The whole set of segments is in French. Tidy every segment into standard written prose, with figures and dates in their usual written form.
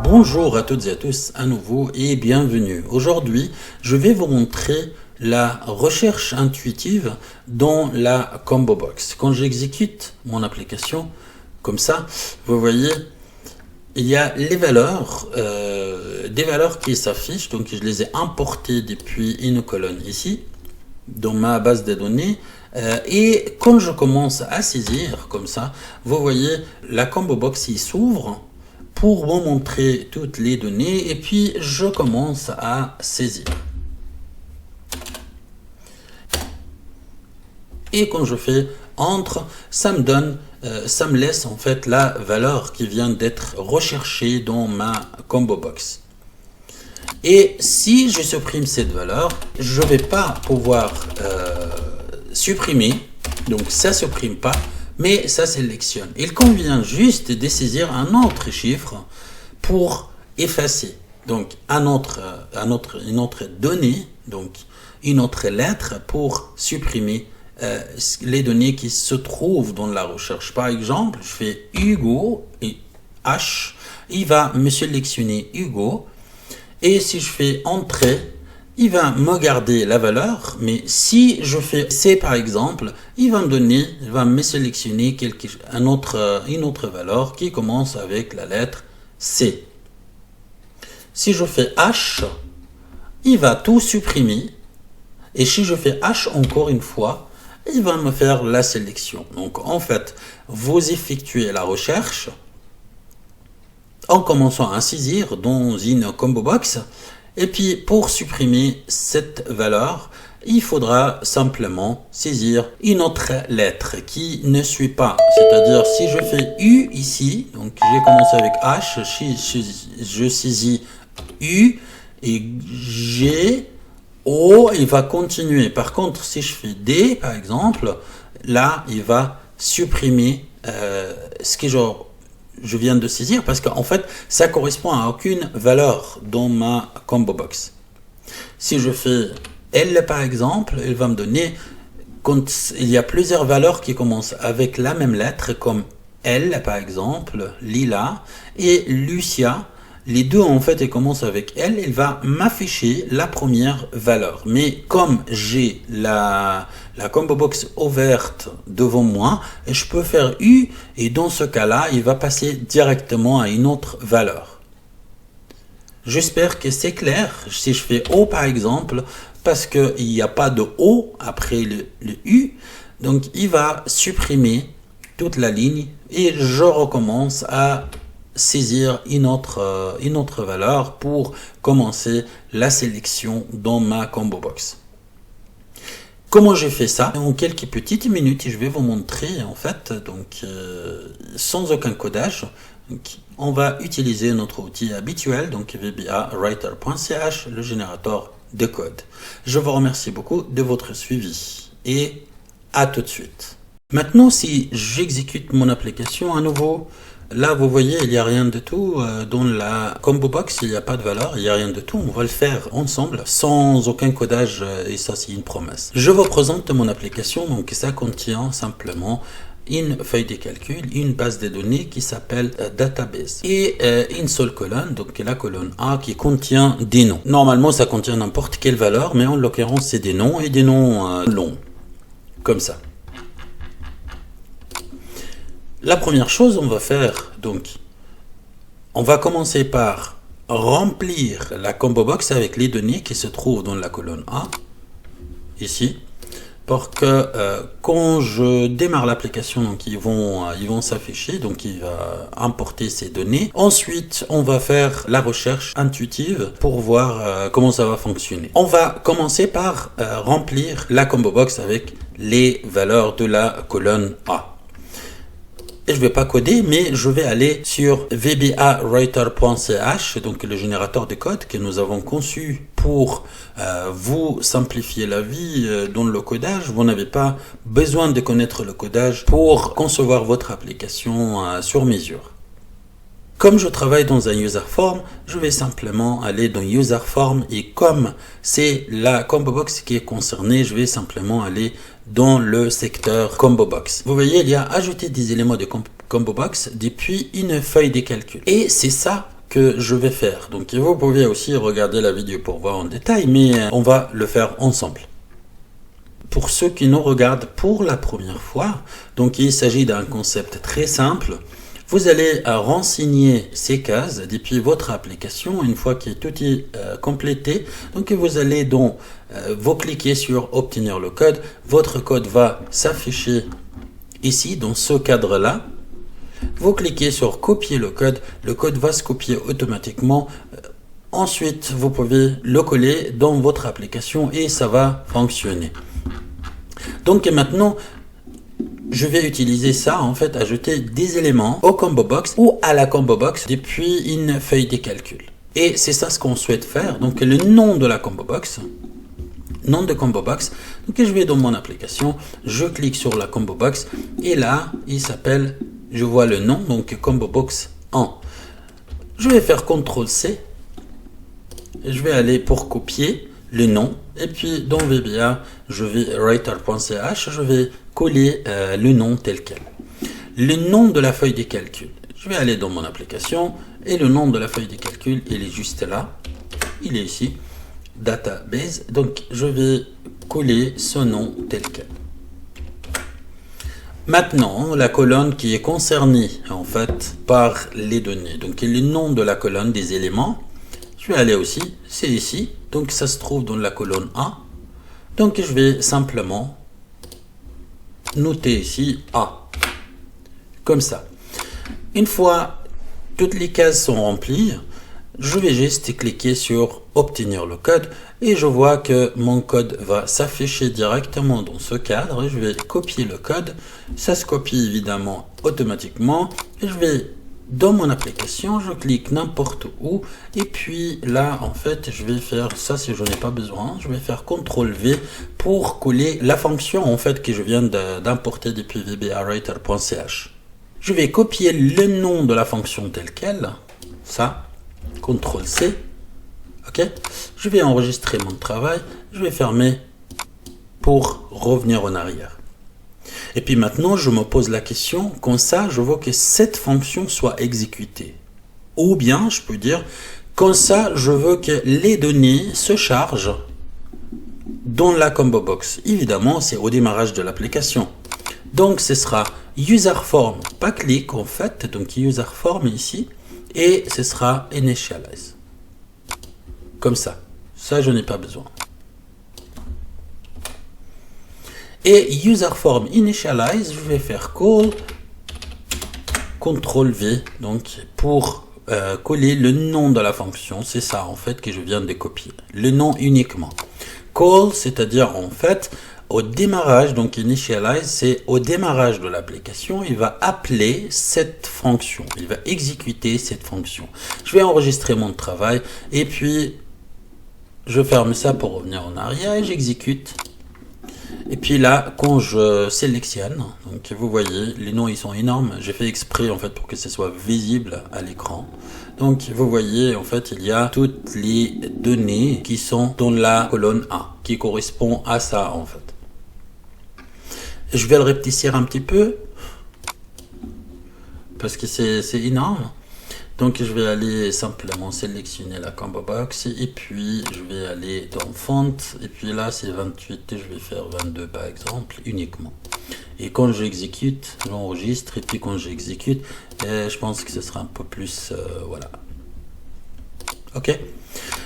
Bonjour à toutes et à tous à nouveau et bienvenue. Aujourd'hui, je vais vous montrer la recherche intuitive dans la Combo Box. Quand j'exécute mon application comme ça, vous voyez, il y a les valeurs, des valeurs qui s'affichent. Donc je les ai importées depuis une colonne ici, dans ma base de données. Et quand je commence à saisir comme ça, vous voyez, la Combo Box s'ouvre pour me montrer toutes les données et puis je commence à saisir. Et quand je fais entre, ça me donne, ça me laisse en fait la valeur qui vient d'être recherchée dans ma Combo Box. Et si je supprime cette valeur, je ne vais pas pouvoir supprimer, donc ça ne supprime pas, mais ça sélectionne. Il convient juste de saisir un autre chiffre pour effacer. Donc une autre donnée, donc une autre lettre pour supprimer les données qui se trouvent dans la recherche. Par exemple, je fais Hugo et H, il va me sélectionner Hugo. Et si je fais Entrée, il va me garder la valeur, mais si je fais C par exemple, il va me sélectionner une autre valeur qui commence avec la lettre C. Si je fais H, il va tout supprimer. Et si je fais H encore une fois, il va me faire la sélection. Donc en fait, vous effectuez la recherche en commençant à saisir dans une Combo Box. Et puis, pour supprimer cette valeur, il faudra simplement saisir une autre lettre qui ne suit pas. C'est-à-dire, si je fais U ici, donc j'ai commencé avec H, je saisis U et G, O, il va continuer. Par contre, si je fais D, par exemple, là, il va supprimer ce qui est genre je viens de saisir parce qu'en fait, ça correspond à aucune valeur dans ma Combo Box. Si je fais L par exemple, il va me donner, quand il y a plusieurs valeurs qui commencent avec la même lettre, comme L par exemple, Lila et Lucia, les deux en fait, ils commencent avec L, il va m'afficher la première valeur. Mais comme j'ai la Combo Box ouverte devant moi, je peux faire U et dans ce cas-là, il va passer directement à une autre valeur. J'espère que c'est clair. Si je fais O par exemple, parce qu'il n'y a pas de O après le U, donc il va supprimer toute la ligne et je recommence à saisir une autre valeur pour commencer la sélection dans ma Combo Box. Comment j'ai fait ça? En quelques petites minutes, je vais vous montrer en fait, donc sans aucun codage. Donc, on va utiliser notre outil habituel, donc VBAWriter.ch, le générateur de code. Je vous remercie beaucoup de votre suivi et à tout de suite. Maintenant, si j'exécute mon application à nouveau, là, vous voyez, il n'y a rien de tout. Dans la Combo Box, il n'y a pas de valeur, il n'y a rien de tout. On va le faire ensemble, sans aucun codage, et ça, c'est une promesse. Je vous présente mon application, donc ça contient simplement une feuille de calcul, une base de données qui s'appelle Database, et une seule colonne, donc la colonne A qui contient des noms. Normalement, ça contient n'importe quelle valeur, mais en l'occurrence, c'est des noms et des noms longs, comme ça. La première chose, on va faire, donc, on va commencer par remplir la Combo Box avec les données qui se trouvent dans la colonne A, ici, pour que quand je démarre l'application, donc ils vont s'afficher, donc il va importer ces données. Ensuite, on va faire la recherche intuitive pour voir comment ça va fonctionner. On va commencer par remplir la Combo Box avec les valeurs de la colonne A. Et je ne vais pas coder, mais je vais aller sur VBAWriter.ch, donc le générateur de code que nous avons conçu pour vous simplifier la vie dans le codage. Vous n'avez pas besoin de connaître le codage pour concevoir votre application sur mesure. Comme je travaille dans un user form, je vais simplement aller dans user form et comme c'est la Combo Box qui est concernée, je vais simplement aller dans le secteur Combo Box. Vous voyez, il y a ajouté des éléments de Combo Box depuis une feuille de calcul. Et c'est ça que je vais faire. Donc vous pouvez aussi regarder la vidéo pour voir en détail, mais on va le faire ensemble. Pour ceux qui nous regardent pour la première fois, donc il s'agit d'un concept très simple. Vous allez renseigner ces cases depuis votre application une fois que tout est complété. Donc vous allez donc vous cliquez sur obtenir le code. Votre code va s'afficher ici dans ce cadre-là. Vous cliquez sur copier le code va se copier automatiquement. Ensuite, vous pouvez le coller dans votre application et ça va fonctionner. Donc maintenant, je vais utiliser ça, en fait, ajouter des éléments au combo box ou à la combo box depuis une feuille de calcul. Et c'est ça ce qu'on souhaite faire. Donc le nom de la combo box, nom de combo box. Donc je vais dans mon application, je clique sur la combo box et là, il s'appelle, je vois le nom, donc combo box 1. Je vais faire CTRL-C. Je vais aller pour copier le nom et puis dans VBA, je vais writer.ch, je vais coller le nom tel quel. Le nom de la feuille de calcul. Je vais aller dans mon application et le nom de la feuille de calcul, il est juste là. Il est ici. Database. Donc, je vais coller ce nom tel quel. Maintenant, la colonne qui est concernée, en fait, par les données. Donc, le nom de la colonne des éléments. Je vais aller aussi. C'est ici. Donc, ça se trouve dans la colonne A. Donc, je vais simplement noter ici A. Comme ça. Une fois toutes les cases sont remplies, je vais juste cliquer sur obtenir le code et je vois que mon code va s'afficher directement dans ce cadre. Je vais copier le code. Ça se copie évidemment automatiquement. Et je vais dans mon application, je clique n'importe où et puis là en fait je vais faire ça si je n'ai pas besoin. Je vais faire CTRL-V pour coller la fonction en fait que je viens d'importer depuis vbawriter.ch. Je vais copier le nom de la fonction tel quel, ça, CTRL-C, ok. Je vais enregistrer mon travail, je vais fermer pour revenir en arrière. Et puis maintenant, je me pose la question, comme ça, je veux que cette fonction soit exécutée. Ou bien, je peux dire, comme ça, je veux que les données se chargent dans la combo box. Évidemment, c'est au démarrage de l'application. Donc, ce sera userForm, pas click en fait, donc userForm ici, et ce sera initialize. Comme ça. Ça, je n'ai pas besoin. Et userForm initialize, je vais faire call, CTRL-V, donc pour coller le nom de la fonction. C'est ça en fait que je viens de copier. Le nom uniquement. Call, c'est-à-dire en fait, au démarrage, donc initialize, c'est au démarrage de l'application, il va appeler cette fonction. Il va exécuter cette fonction. Je vais enregistrer mon travail et puis je ferme ça pour revenir en arrière et j'exécute. Et puis là, quand je sélectionne, donc vous voyez, les noms ils sont énormes. J'ai fait exprès en fait pour que ce soit visible à l'écran. Donc vous voyez, en fait, il y a toutes les données qui sont dans la colonne A, qui correspond à ça en fait. Je vais le rétrécir un petit peu parce que c'est énorme. Donc je vais aller simplement sélectionner la combo box et puis je vais aller dans font et puis là c'est 28 et je vais faire 22 par exemple uniquement. Et quand j'exécute, j'enregistre et puis quand j'exécute, je pense que ce sera un peu plus voilà. Ok.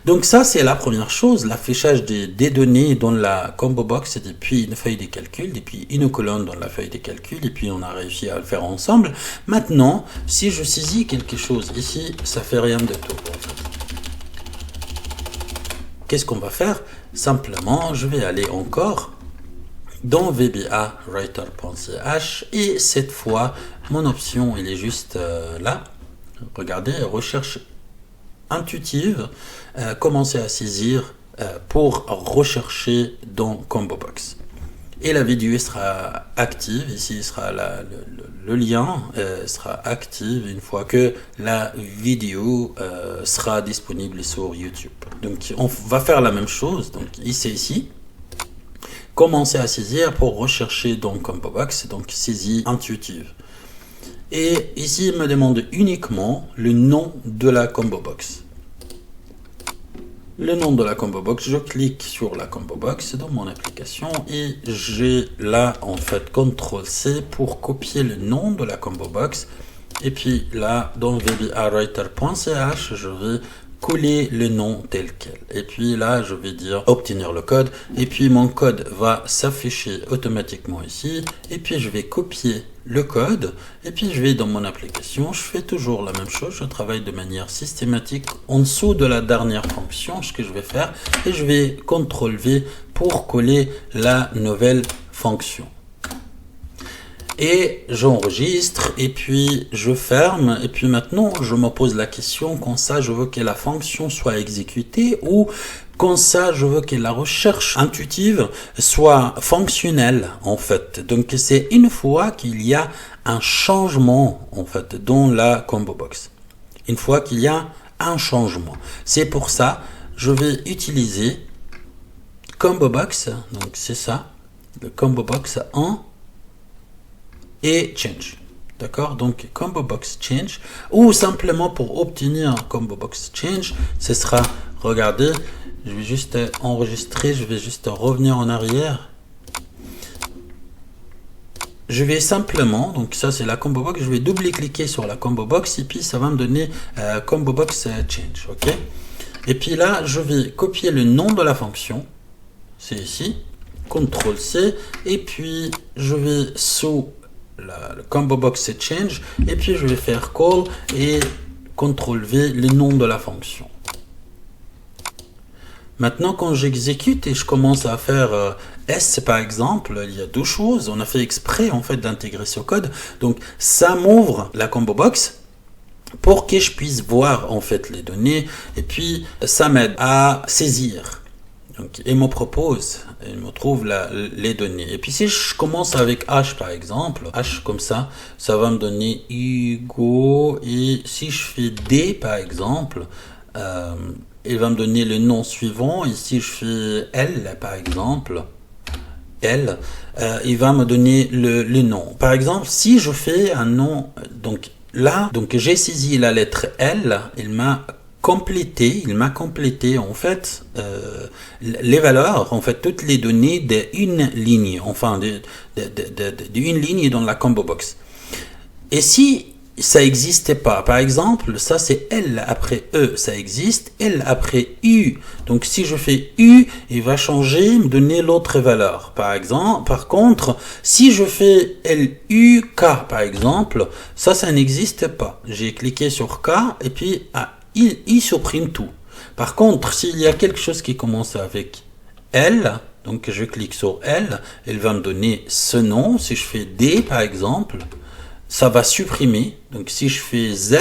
Donc ça c'est la première chose, l'affichage des données dans la combo box depuis une feuille de calcul, depuis une colonne dans la feuille de calcul et puis on a réussi à le faire ensemble. Maintenant, si je saisis quelque chose ici, ça fait rien de tout. Qu'est-ce qu'on va faire? Simplement, je vais aller encore dans vbawriter.ch et cette fois, mon option elle est juste là. Regardez, recherche intuitive, commencer à saisir pour rechercher dans combo box et la vidéo sera active ici, sera le lien sera active une fois que la vidéo sera disponible sur YouTube. Donc on va faire la même chose, donc ici commencer à saisir pour rechercher dans combo box, donc saisie intuitive. Et ici, il me demande uniquement le nom de la combo box. Le nom de la combo box, je clique sur la combo box dans mon application et j'ai là en fait CTRL-C pour copier le nom de la combo box. Et puis là, dans vbawriter.ch, je vais coller le nom tel quel. Et puis là, je vais dire obtenir le code. Et puis mon code va s'afficher automatiquement ici. Et puis je vais copier le code. Et puis je vais dans mon application. Je fais toujours la même chose. Je travaille de manière systématique en dessous de la dernière fonction. Ce que je vais faire. Et je vais CTRL-V pour coller la nouvelle fonction. Et j'enregistre et puis je ferme et puis maintenant je me pose la question quand ça je veux que la fonction soit exécutée ou quand ça je veux que la recherche intuitive soit fonctionnelle en fait. Donc c'est une fois qu'il y a un changement en fait dans la combo box. Une fois qu'il y a un changement. C'est pour ça je vais utiliser combo box, donc c'est ça, le combo box en et change. D'accord? Donc, combo box change. Ou simplement pour obtenir combo box change, ce sera, regardez, je vais juste enregistrer, je vais juste revenir en arrière. Je vais simplement, donc ça c'est la combo box, je vais double-cliquer sur la combo box et puis ça va me donner combo box change. Ok? Et puis là, je vais copier le nom de la fonction. C'est ici. CTRL-C. Et puis, je vais sous le combo box change et puis je vais faire call et CTRL-V le nom de la fonction. Maintenant quand j'exécute et je commence à faire S par exemple, il y a deux choses, on a fait exprès en fait d'intégrer ce code, donc ça m'ouvre la combo box pour que je puisse voir en fait les données et puis ça m'aide à saisir. Donc, il me propose, il me trouve les données. Et puis si je commence avec H par exemple, H comme ça, ça va me donner Hugo. Et si je fais D par exemple, il va me donner le nom suivant. Et si je fais L par exemple, L, il va me donner le nom. Par exemple, si je fais un nom, donc là, donc j'ai saisi la lettre L, il m'a complété en fait les valeurs, en fait toutes les données d'une ligne, enfin d'une ligne dans la combo box. Et si ça n'existait pas, par exemple, ça c'est L après E, ça existe, L après U. Donc si je fais U, il va changer, me donner l'autre valeur. Par exemple, par contre, si je fais LUK par exemple, ça n'existe pas. J'ai cliqué sur K et puis il supprime tout. Par contre, s'il y a quelque chose qui commence avec L, donc je clique sur L, elle va me donner ce nom. Si je fais D par exemple, ça va supprimer. Donc si je fais Z,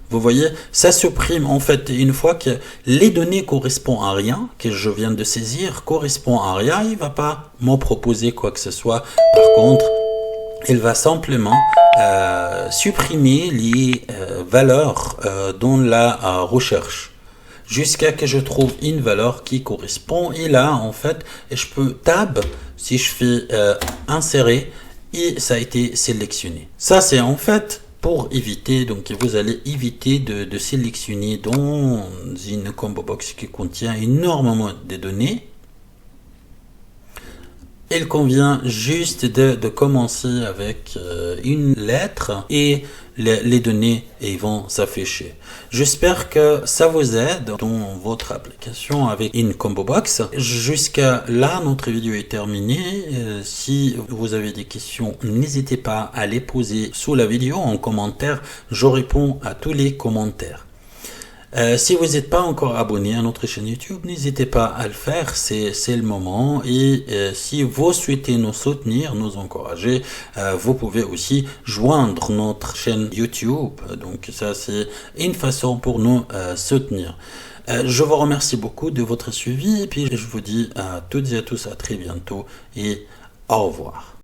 vous voyez, ça supprime en fait une fois que les données correspondent à rien, que je viens de saisir, correspond à rien, il ne va pas me proposer quoi que ce soit. Par contre, il va simplement supprimer les valeurs dans la recherche jusqu'à que je trouve une valeur qui correspond. Et là, en fait, je peux tab, si je fais insérer, et ça a été sélectionné. Ça, c'est en fait pour éviter, donc vous allez éviter de sélectionner dans une combo box qui contient énormément de données. Il convient juste de commencer avec une lettre et les données vont s'afficher. J'espère que ça vous aide dans votre application avec une combo box. Jusqu'à là, notre vidéo est terminée. Si vous avez des questions, n'hésitez pas à les poser sous la vidéo en commentaire. Je réponds à tous les commentaires. Si vous n'êtes pas encore abonné à notre chaîne YouTube, n'hésitez pas à le faire, c'est le moment. Et si vous souhaitez nous soutenir, nous encourager, vous pouvez aussi joindre notre chaîne YouTube. Donc ça, c'est une façon pour nous soutenir. Je vous remercie beaucoup de votre suivi et puis je vous dis à toutes et à tous à très bientôt et au revoir.